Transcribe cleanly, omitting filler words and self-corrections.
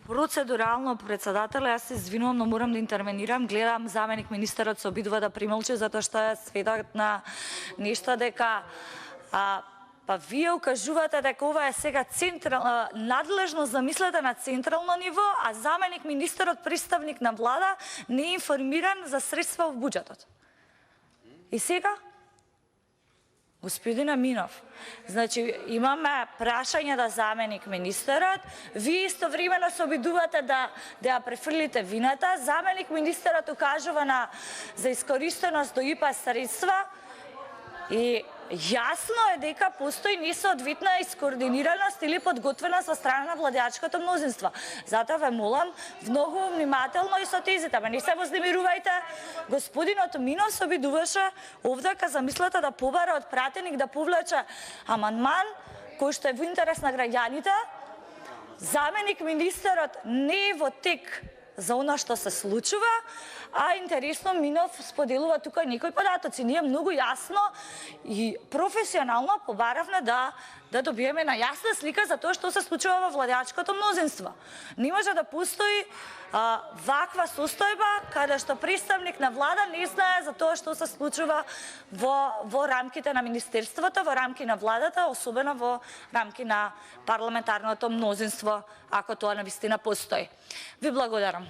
Процедурално, председателе, јас се извинувам, но морам да интервенирам. Гледам заменик министерот се обидува да примолчи затоа што е сведок на нешто дека па вие укажувате дека ова е сега надлежно, замислете на централно ниво, а заменик министерот, представник на влада, не е информиран за средства во буџетот. И сега? Господине Минов, значи имаме прашање да заменик министерот, вие истовремено се обидувате да ја префрлите вината, заменик министерот укажува за искористеност до ИПА средства и јасно е дека постои несоодветна искоординираност или подготвеност во страна на владеачкото мнозинство. Затоа ве молам многу внимателно и со тезите, не се вознемирувајте. Господинот Минов се обидуваше овде ка замислете да побара од пратеник да повлече амандман кој што е во интерес на граѓаните. Заменик министерот не е во тек за она што се случува, а интересно Минов споделува тука некои податоци. Ние многу јасно и професионално побаравме да добиеме на јасна слика за тоа што се случува во владеачкото мнозинство. Не може да постои ваква состојба каде што представник на влада не знае за тоа што се случува во рамките на министерството, во рамки на владата, особено во рамки на парламентарното мнозинство, ако тоа навистина постои. Ви благодарам.